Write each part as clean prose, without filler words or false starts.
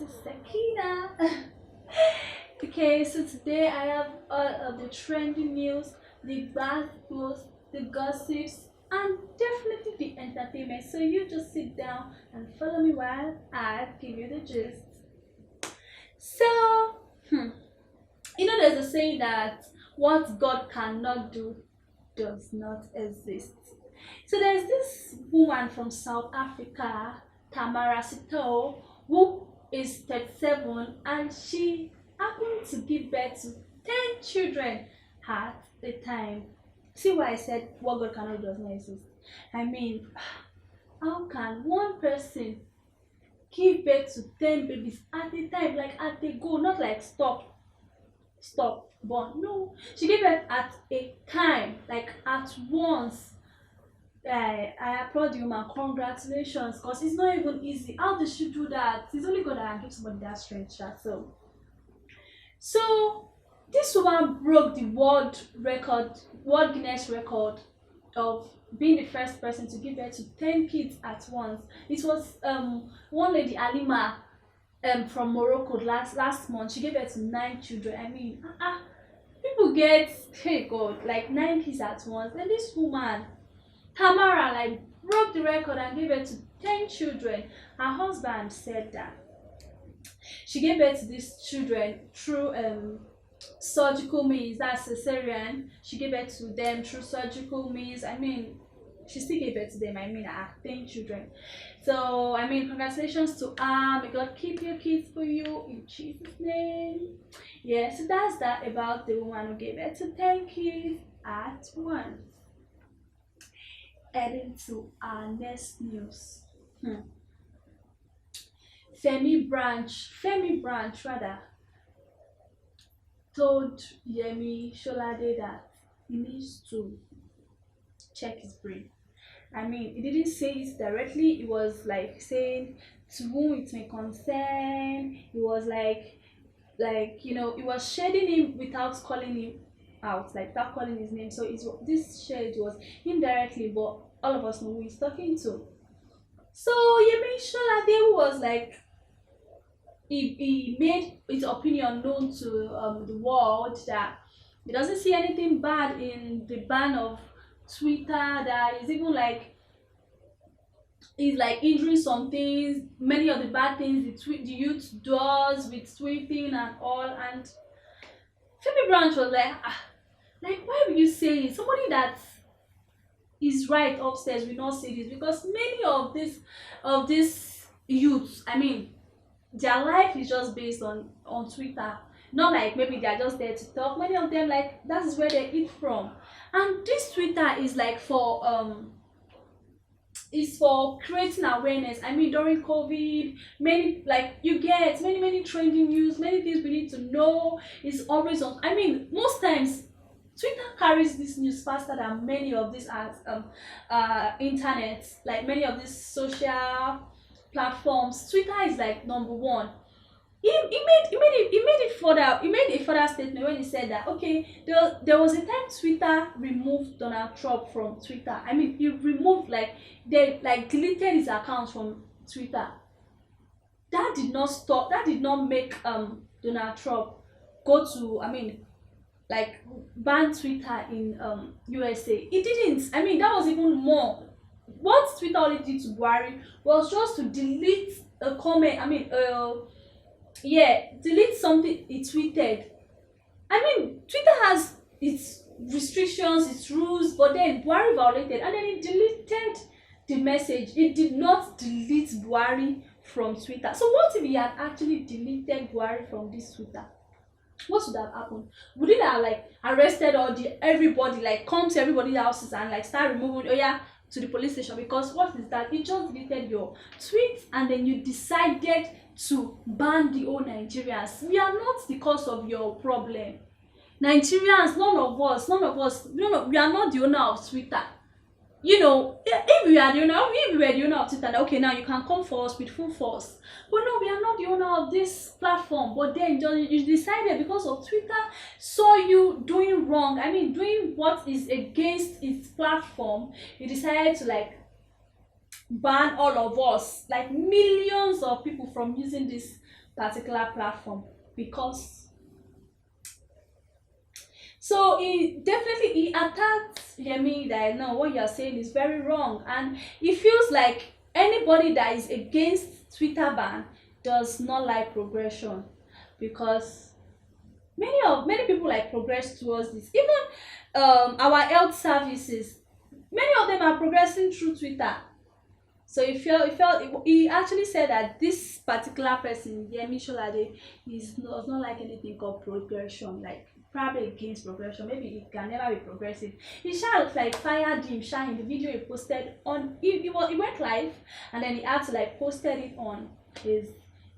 is Sakina. Okay, so today I have all of the trending news, the bad news, the gossips, and definitely the entertainment. So you just sit down and follow me while I give you the gist. So, there's a saying that what God cannot do does not exist. So there's this woman from South Africa, Tamara Sito, who is 37 and she happened to give birth to 10 children at the time. See why I said what God cannot do does not exist? I mean, how can one person give birth to 10 babies at a time, like at a go, not like stop, born. No, she gave birth at a time, like at once. I applaud you, man. Congratulations, because it's not even easy. How did she do that? It's only God that can give somebody that strength. So this woman broke the world Guinness record of being the first person to give birth to 10 kids at once. It was one lady, Alima, from Morocco last month. She gave birth to 9 children. I mean, people get, hey God, like 9 kids at once. And this woman, Tamara, like broke the record and gave birth to 10 children. Her husband said that she gave birth to these children through surgical means, that's cesarean. She gave birth to them through surgical means. I mean, she still gave birth to them. I mean, 10 children. So I mean, congratulations to her. May God keep your kids for you in Jesus' name. Yeah, so that's that about the woman who gave birth to 10 kids at once. Heading to our next news. Femi Branch rather told Yemi Sholade that he needs to check his brain. I mean, he didn't say it directly. It was like saying to whom it may concern. He was it was shading him without calling him out, like without calling his name. So this shade was indirectly, but all of us know who he's talking to. So Yemi Sholade was like, he made his opinion known to the world that he doesn't see anything bad in the ban of Twitter, that is even like is like injuring some things, many of the bad things the youth does with tweeting and all. And Phoebe Branch was like, like, why will you say it? Somebody that is right upstairs will not say this, because many of these youths, I mean, their life is just based on Twitter. Not like maybe they are just there to talk. Many of them, like, that is where they eat from. And this Twitter is like for creating awareness. I mean, during COVID, many, like, you get many trending news, many things we need to know. Is always on. I mean, most times Twitter carries this news faster than many of these internet, like many of these social platforms. Twitter is like number one. He made a further statement when he said that, okay, there was a time Twitter removed Donald Trump from Twitter. I mean, he removed, like, they like deleted his account from Twitter. That did not make Donald Trump go to, I mean, like, ban Twitter in USA. It didn't. I mean, that was even more. What Twitter only did to Buhari was just to delete a comment. I mean, delete something he tweeted. I mean, Twitter has its restrictions, its rules, but then Buhari violated, and then he deleted the message. It did not delete Buhari from Twitter. So what if he had actually deleted Buhari from this Twitter? What would have happened? Would it have, like, arrested everybody, like, come to everybody's houses and, like, start removing, to the police station? Because what is that? You just deleted your tweet and then you decided to ban the whole Nigerians. We are not the cause of your problem. Nigerians, none of us, no, we are not the owner of Twitter. If we were the owner of Twitter, okay, now you can come for us with full force. But no, we are not the owner of this platform. But then you decided, because of Twitter saw you doing wrong, I mean, doing what is against its platform, you decided to, like, ban all of us, like millions of people, from using this particular platform because so he attacked Yemi that no, what you are saying is very wrong, and it feels like anybody that is against Twitter ban does not like progression because many people like progress towards this. Even our health services, many of them are progressing through Twitter. So he actually said that this particular person, Yemi Sholade, does not like anything called progression, like probably against progression. Maybe it can never be progressive. He shall like fired him, in the video he posted on. He went live and then he had to like posted it on his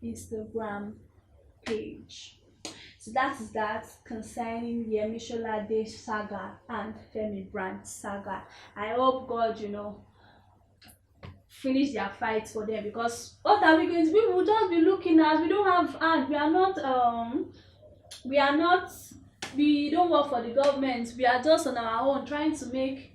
Instagram page. So that is that concerning Yemi Sholade saga and Femi Brand saga. I hope God, finish their fight for them because what are we going to? We will just be looking at. We don't have hand. We are not. We are not. We don't work for the government. We are just on our own trying to make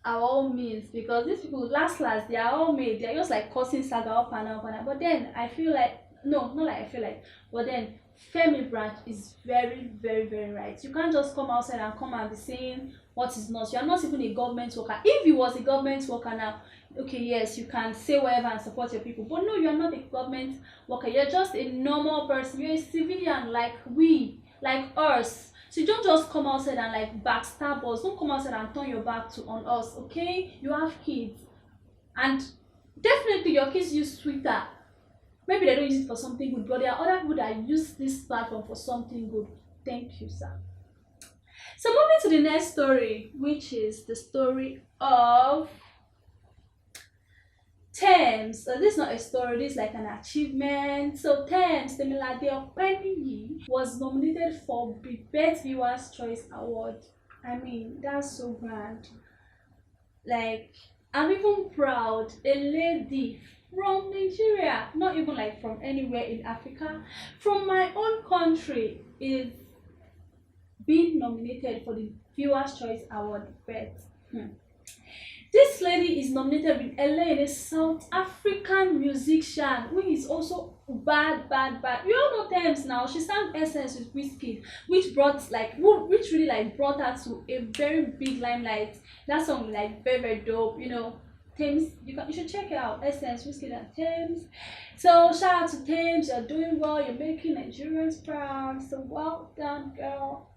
our own means because these people last they are all made. They are just like causing saga up and up and up. But then I feel like no, not like I feel like. But then Femi Branch is very, very, very right. You can't just come outside and come and be saying what is not. You are not even a government worker. If you was a government worker now, okay, yes, you can say whatever and support your people. But no, you are not a government worker. You're just a normal person. You're a civilian like we, like us. So you don't just come outside and like backstab us. Don't come outside and turn your back on us, okay? You have kids. And definitely your kids use Twitter. Maybe they don't use it for something good, but there are other people that use this platform for something good. Thank you, sir. So moving to the next story, which is the story of Thames. So this is not a story, this is like an achievement. So Thames Temilade Openiyi was nominated for the Best Viewers Choice Award. I mean, that's so grand. Like, I'm even proud. A lady from Nigeria, not even like from anywhere in Africa, from my own country, is being nominated for the Viewers Choice Award. This lady is nominated with a South African musician who is also bad. We all know Thames now. She sang Essence with Wizkid, which really like brought her to a very big limelight. That song was like very, very dope, Thames, you should check it out. Essence, Wizkid and Thames. So shout out to Thames, you're doing well, you're making Nigerians proud. So well done, girl.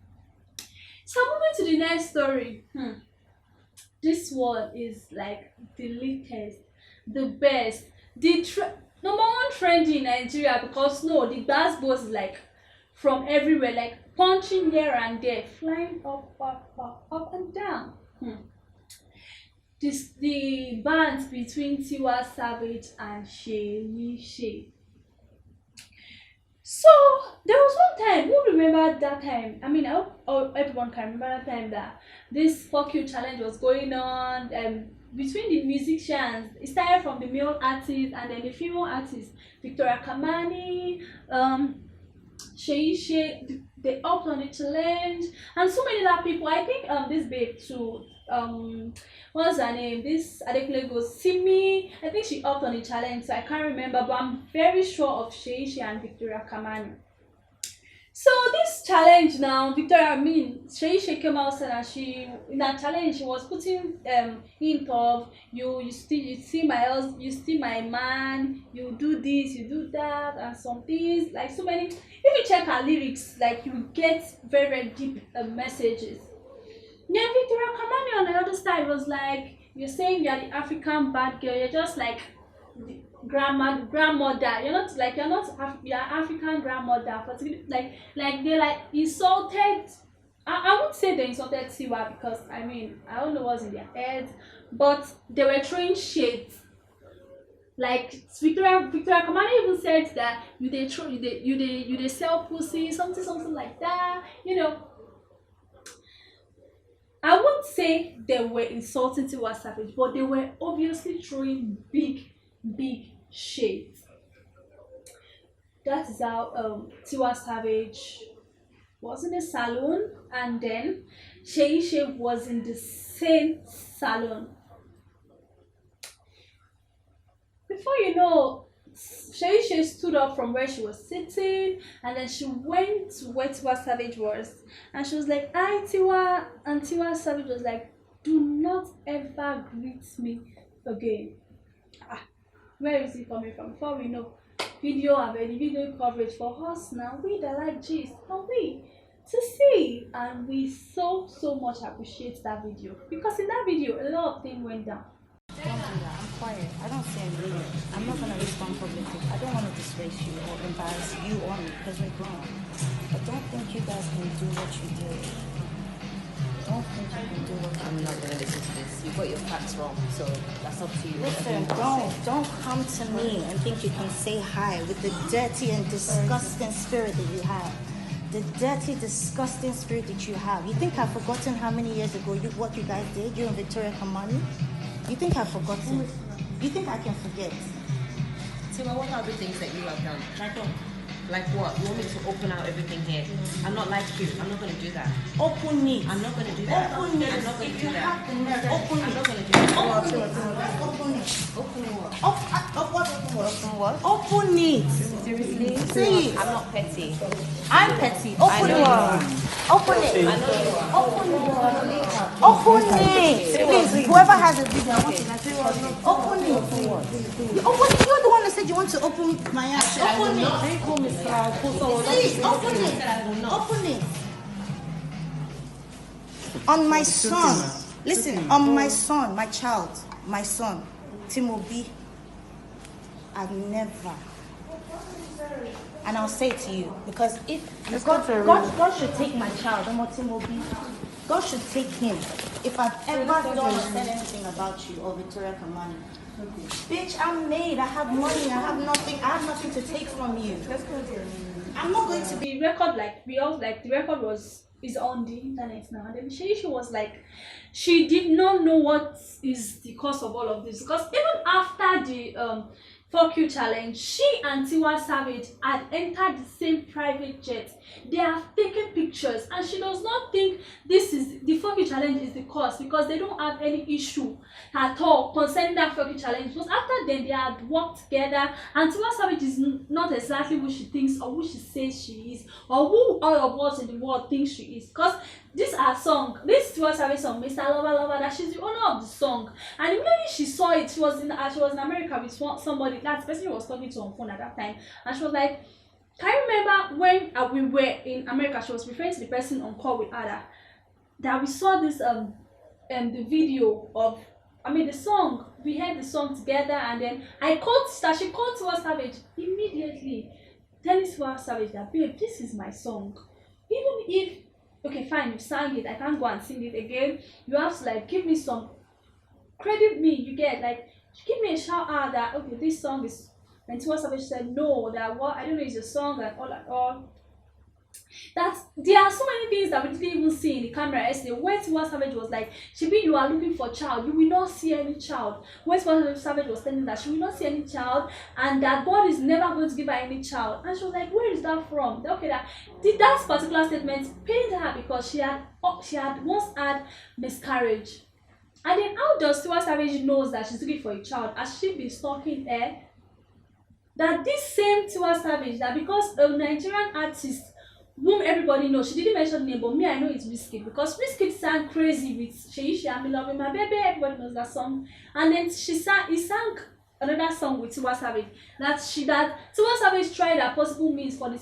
So moving to the next story. This one is like the latest, the best, the number one trendy in Nigeria because no, the bass boss is like from everywhere, like punching here and there, flying up and down. The bands between Tiwa Savage and Shay. So there was one time, who remember that time? I mean, I hope everyone can remember that time that this fuck you challenge was going on between the musicians. It started from the male artist and then the female artist, Victoria Kamani, Shay, they upped on the challenge, and so many other people. I think this babe too. What's her name? This Adekunle goes Simi. I think she upped on the challenge, so I can't remember, but I'm very sure of Shay and Victoria Kamani. So this challenge now, Shay came outside and she in that challenge she was putting hint of you see my house, you see my man, you do this, you do that, and some things like so many. If you check her lyrics, like you get very, very deep messages. Then Victoria Kamani on the other side was like, you're saying you're the African bad girl, you're just like the grandmother, you're African grandmother, like they like insulted. I won't say they insulted Tiwa because I mean I don't know what's in their heads, but they were throwing shades. Like Victoria Kamani even said that you they sell pussy, something like that, I won't say they were insulting Tiwa Savage, but they were obviously throwing big shades. That is how Tiwa Savage was in the salon, and then Shay was in the same salon. Before you know, She stood up from where she was sitting, and then she went to where Tiwa Savage was, and she was like, "Hi, Tiwa," and Tiwa Savage was like, "Do not ever greet me again." Ah, where is it coming from? Before we know, video have any video coverage for us now. We that like gist, and we to see, and we so much appreciate that video, because in that video a lot of things went down. Don't do that. I'm quiet. I don't say anything. I'm not gonna respond publicly. I don't want to disgrace you or embarrass you or me because we're grown. But don't think you guys can do what you do. Don't think you can do what you do. I'm not gonna listen to this. You got your facts wrong, so that's up to you. Listen, don't come to me and think you can say hi with the dirty and disgusting spirit that you have. The dirty, disgusting spirit that you have. You think I've forgotten how many years ago what you guys did, you and Victoria Kamani? You think I've forgotten? You think I can forget? Tima, what are the things that you have done? Like what? You want me to open out everything here? I'm not like you. I'm not going to do that. Open it. I'm not going to do that. Open it. I'm not going to do that. Open it. I'm not going to do that. Open it. Open what? Open what? Open what? Open it. Seriously? Say it. I'm not petty. I'm petty. Open it. Open it. I know you are. Open it. Open it. Please, whoever has a video, I want to open it. Open it. You're the one that said you want to open my ass. Open it. Please, open it. Open it. On my son. Listen, on my son, my child, my son, Timobi, I've never. And I'll say it to you, because if God should take my child, Timobi, God should take him. If I've ever done or said anything about you or Victoria Kamani, bitch, I'm made. I have money. I have nothing. I have nothing to take from you. I'm not going to be. The record, like we all like, the record is on the internet now, and then she was like, she did not know what is the cause of all of this, because even after the Fuck You challenge, she and Tiwa Savage had entered the same private jet. They have taken pictures, and she does not think this is the Fuck You challenge is the cause, because they don't have any issue at all concerning that Fuck You challenge. Because after then they had worked together, and Tiwa Savage is not exactly who she thinks or who she says she is, or who all of us in the world think she is. Because this Tiwa Savage song, Mr. Lover Lover, that she's the owner of the song, and immediately she saw it, she was in America with somebody, that person was talking to on phone at that time, and she was like, can you remember when we were in America? She was referring to the person on call with Ada, that we saw this the video of, the song, we heard the song together, and then she called Tiwa Savage immediately, telling Tiwa Savage that, babe, this is my song, even if, okay, fine, you sang it, I can't go and sing it again, you have to like give me some, credit me, you get, like, give me a shout out that, okay, this song is, and Tiwa Savage said no, that what, I don't know, it's a song and all. That there are so many things that we didn't even see in the camera yesterday. When Tiwa Savage was like, Shibi, you are looking for a child, you will not see any child. When Tiwa Savage was telling that she will not see any child, and that God is never going to give her any child, and she was like, where is that from? Okay, that particular statement pained her, because she had once had miscarriage. And then how does Tiwa Savage knows that she's looking for a child? Has she been stalking her? That this same Tiwa Savage, that because a Nigerian artist whom everybody knows, she didn't mention the name, but me, I know it's Wizkid, because Wizkid sang Crazy with Sheyi, I'm loving my baby, everybody knows that song. And then he sang another song with Tiwa Savage, that Tiwa Savage tried her possible means for the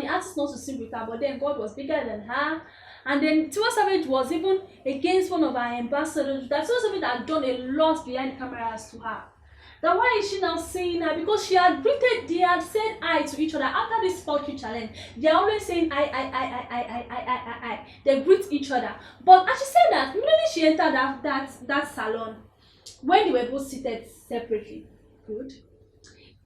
artist not to sing with her, but then God was bigger than her. And then Tiwa Savage was even against one of our ambassadors, that Tiwa Savage had done a lot behind the cameras to her. Then why is she now saying that? Because they had said I to each other after this Fuck You challenge. They are always saying I. They greet each other. But as she said that, immediately she entered that salon, when they were both seated separately, good,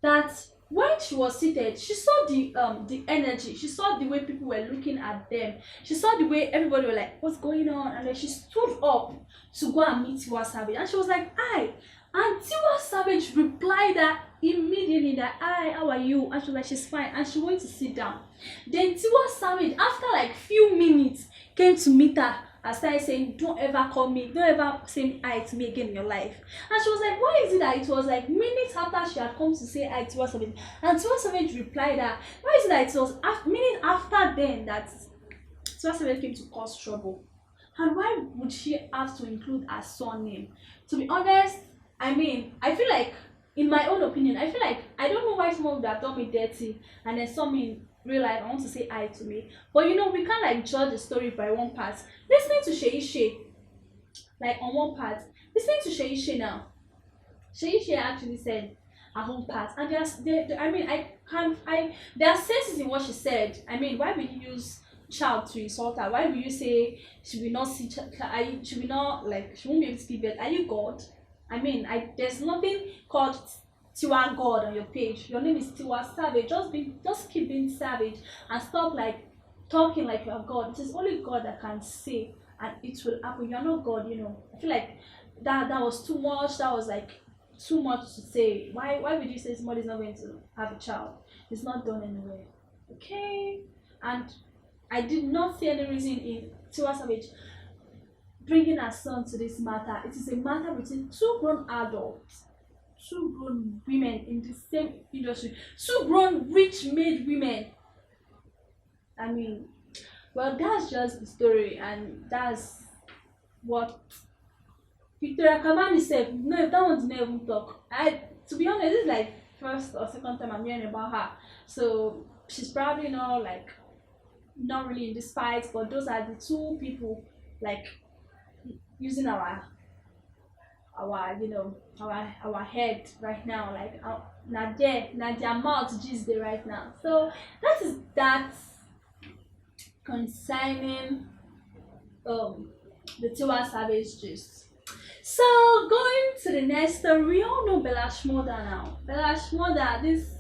that when she was seated, she saw the energy, she saw the way people were looking at them, she saw the way everybody were like, what's going on? And then she stood up to go and meet Tiwa Savage, and she was like, hi. And Tiwa Savage replied that immediately, that, hi, how are you? And she was like, she's fine, and she went to sit down. Then Tiwa Savage, after like few minutes, came to meet her I started saying, don't ever call me, don't ever say hi to me again in your life. And she was like, why is it that it was like minutes after she had come to say hi to Savage, and Tiwa Savage replied that, why is it that it was minutes after then that Tiwa Savage came to cause trouble? And why would she have to include her son name? To be honest, I mean, I feel like, in my own opinion, I feel like I don't know why someone would have done me dirty and then saw me in real life and want to say hi to me. But you know, we can't like judge the story by one part. Listening to Shay, like on one part, listening to Shay now, Shay actually said her own part, and I mean, there are senses in what she said. I mean, why would you use child to insult her? Why will you say she will not see she will not, like, she won't be able to give birth? Are you God? I mean, there's nothing called Tiwa God on your page. Your name is Tiwa Savage. Just keep being savage and stop like talking like you are God. It is only God that can say, and it will happen. You're not God, you know. I feel like that was too much. That was like too much to say. Why would you say somebody's not going to have a child? It's not done anyway. Okay? And I did not see any reason in Tiwa Savage bringing her son to this matter. It is a matter between two grown adults, two grown women in the same industry, two grown rich made women. I mean, well, that's just the story, and that's what Victoria Kamani said. No, that one's never even talk. To be honest, this is like first or second time I'm hearing about her, so she's probably not really in this fight, but those are the two people like using our our head right now, like na their mouth gist dey right now. So that is that concerning the Tiwa Savage gist. So going to the next story, we all know Bella Shmurda now. Bella Shmurda, this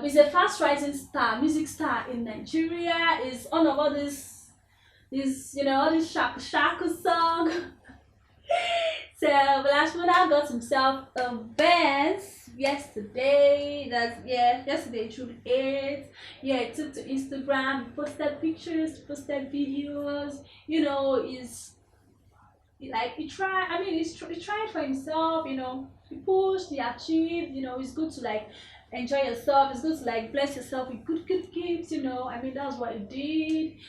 is a fast rising music star in Nigeria. Is one of all this all this shaku song. So Bella got himself a Benz yesterday. Yesterday through 8. Yeah, he took to Instagram, posted pictures, posted videos. You know, he tried. I mean, he tried for himself. You know, he pushed, he achieved. You know, it's good to like enjoy yourself. It's good to like bless yourself with good gifts. You know, I mean, that's what he did.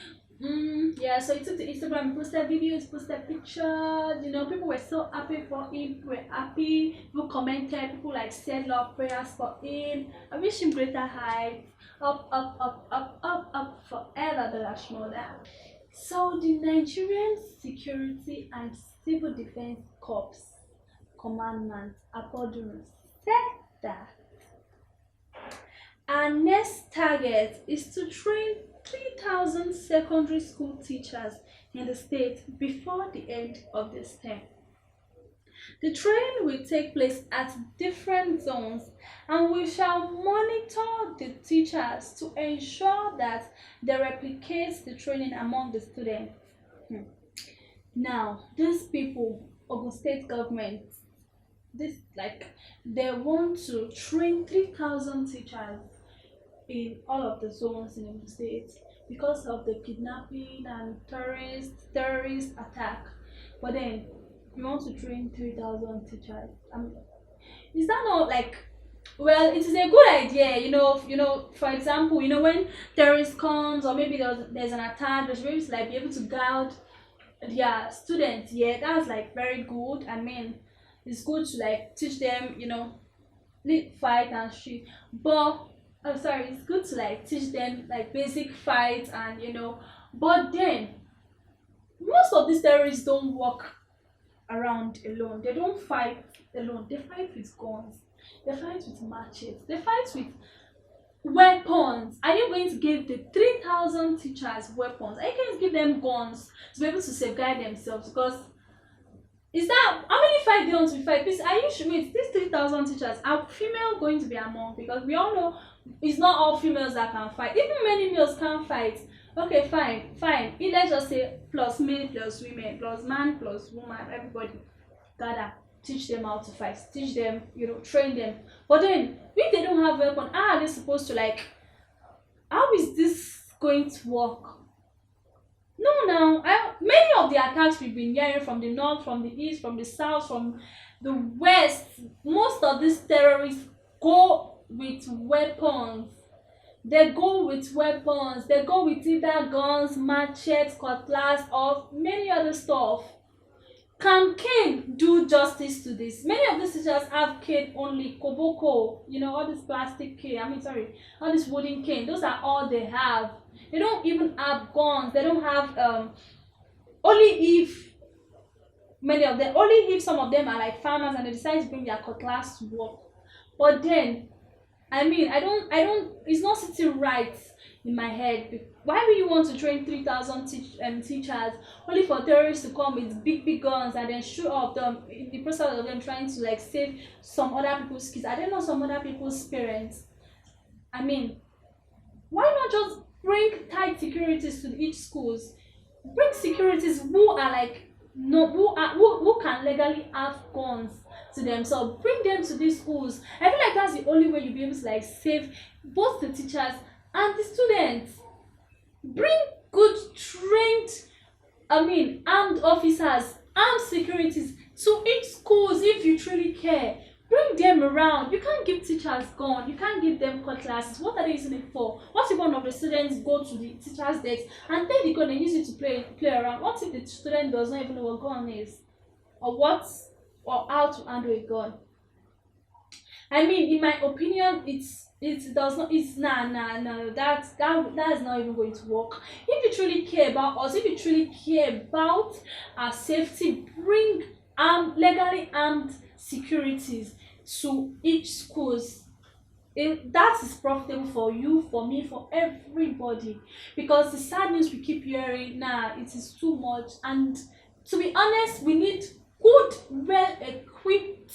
Yeah, so he took to Instagram, posted videos, posted pictures. You know, people were so happy for him. People were happy. People commented. People like said love prayers for him. I wish him greater heights. Up, up, up, up, up, up forever, Bella Shmurda. So the Nigerian Security and Civil Defense Corps Commandant Apodun said that our next target is to train 3,000 secondary school teachers in the state before the end of this term. The training will take place at different zones, and we shall monitor the teachers to ensure that they replicate the training among the students. Now, these people, Ogun State government, they want to train 3,000 teachers in all of the zones in the state because of the kidnapping and terrorist attack. But then you want to train 3,000 teachers. Is that not like, well, it is a good idea, you know, for example, you know, when terrorist comes or maybe there's an attack, they should be able to like be able to guide their students. Yeah, that's like very good. I mean, it's good to like teach them, you know, fight and shit. But it's good to like teach them like basic fights and you know, but then most of these terrorists don't walk around alone. They don't fight alone. They fight with guns. They fight with machetes. They fight with weapons. Are you going to give the 3,000 teachers weapons? Are you going to give them guns to be able to safeguard themselves? Because is that how many fight they want to fight? Please, are you sure these 3,000 teachers are female going to be among? Because we all know it's not all females that can fight. Even many males can fight. Okay, fine. Let's just say plus male plus women plus man plus woman, everybody gather, teach them how to fight, teach them, you know, train them. But then if they don't have weapon, how are they supposed to like? How is this going to work? No, now many of the attacks we've been hearing from the north, from the east, from the south, from the west, most of these terrorists go with weapons. They go with weapons. They go with either guns, machetes, cutlass, or many other stuff. Can cane do justice to this? Many of these teachers have cane only, koboko, all this plastic cane. I mean, sorry, all this wooden cane. Those are all they have. They don't even have guns. They don't have only if only if some of them are like farmers and they decide to bring their cutlass to work. But then, I mean, I don't. It's not sitting right in my head. Why will you want to train 3,000 teachers only for terrorists to come with big big guns and then shoot up them in the process of them trying to like save some other people's kids? Are they not some other people's parents? I mean, why not just bring tight securities to each schools? Bring securities who are like no who can legally have guns to themselves. Bring them to these schools. I feel like that's the only way you'll be able to like save both the teachers and the students. Bring good trained, armed officers, armed securities to each schools if you truly care. Bring them around. You can't give teachers gun. You can't give them cutlasses. What are they using it for? What if one of the students go to the teacher's desk and take the gun and use it to play around? What if the student does not even know what gun is, or how to handle a gun? I mean, in my opinion, it does not. It's nah. That is not even going to work. If you truly care about us, if you truly care about our safety, bring legally armed securities to each schools. That is profitable for you, for me, for everybody. Because the sad news we keep hearing now, it is too much. And to be honest, we need good, well equipped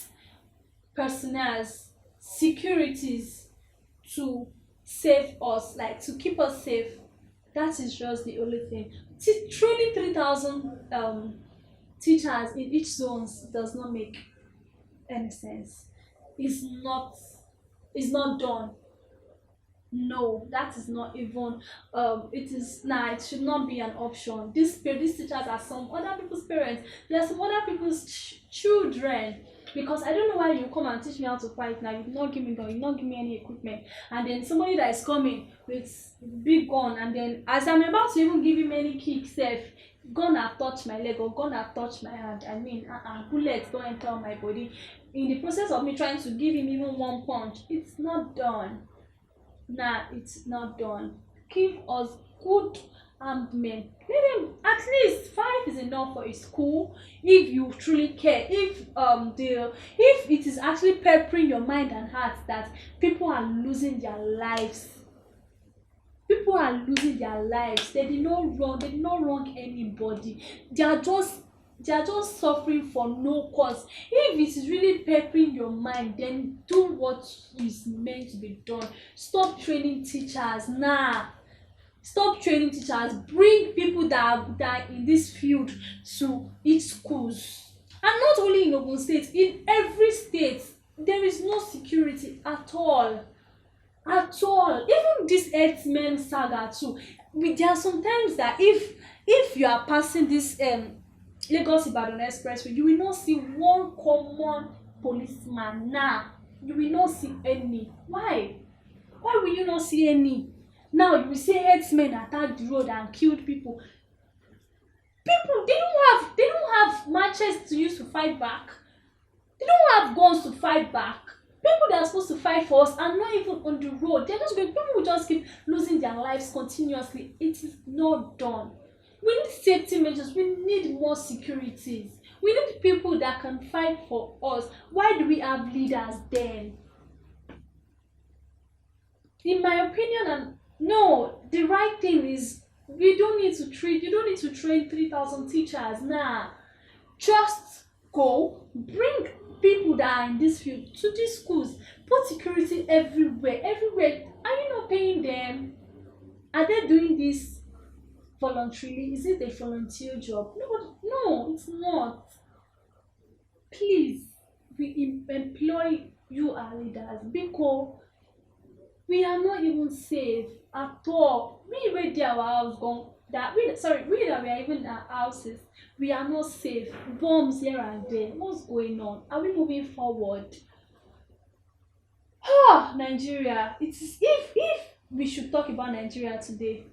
personnel, securities to save us, like to keep us safe. That is just the only thing. Training 3,000 teachers in each zones does not make any sense. It's not done. No, that is not even it should not be an option. These teachers are some other people's parents. They are some other people's children. Because I don't know why you come and teach me how to fight now. You did not give me gun, you did not give me any equipment, and then somebody that is coming with big gun, and then as I'm about to even give him any kick safe, gun have touched my leg or gun have touched my hand. I mean, bullets don't enter my body. In the process of me trying to give him even one punch, it's not done. Nah, it's not done. Give us good armed men. Let them, at least 5 is enough for a school if you truly care. If it is actually peppering your mind and heart that people are losing their lives. People are losing their lives. They did not wrong anybody. They are just suffering for no cause. If it is really peppering your mind, then do what is meant to be done. Stop training teachers. Stop training teachers. Bring people that are in this field to each schools. And not only in Ogun State, in every state, there is no security at all. At all. Even this herdsmen saga too. There are sometimes that if you are passing this Lagos Ibadan Expressway, you will not see one common policeman now. You will not see any. Why? Why will you not see any? Now you will say herdsmen attacked the road and killed people. People, they don't have matches to use to fight back. They don't have guns to fight back. People that are supposed to fight for us are not even on the road. People will just keep losing their lives continuously. It is not done. We need safety measures. We need more securities. We need people that can fight for us. Why do we have leaders then? In my opinion, no, the right thing is you don't need to train 3,000 teachers. Just go, bring people that are in this field to these schools. Put security everywhere. Are you not paying them? Are they doing this voluntarily? Is it a volunteer job? No, it's not. Please, we employ you our leaders because we are not even safe at all. We wait there our house gone. we that we are even in our houses, we are not safe. Bombs here and there. What's going on? Are we moving forward? Nigeria. It is if we should talk about Nigeria today.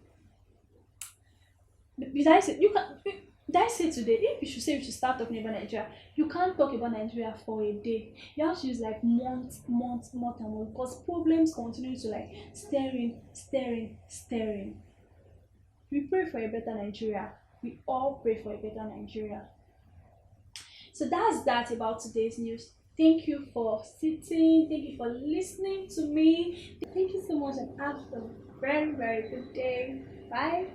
Did I say you can? Did I say today? If we should say we should start talking about Nigeria, you can't talk about Nigeria for a day. You have to use like months, and months because problems continue to like staring. We pray for a better Nigeria. We all pray for a better Nigeria. So that's that about today's news. Thank you for sitting. Thank you for listening to me. Thank you so much and have a very, very good day. Bye.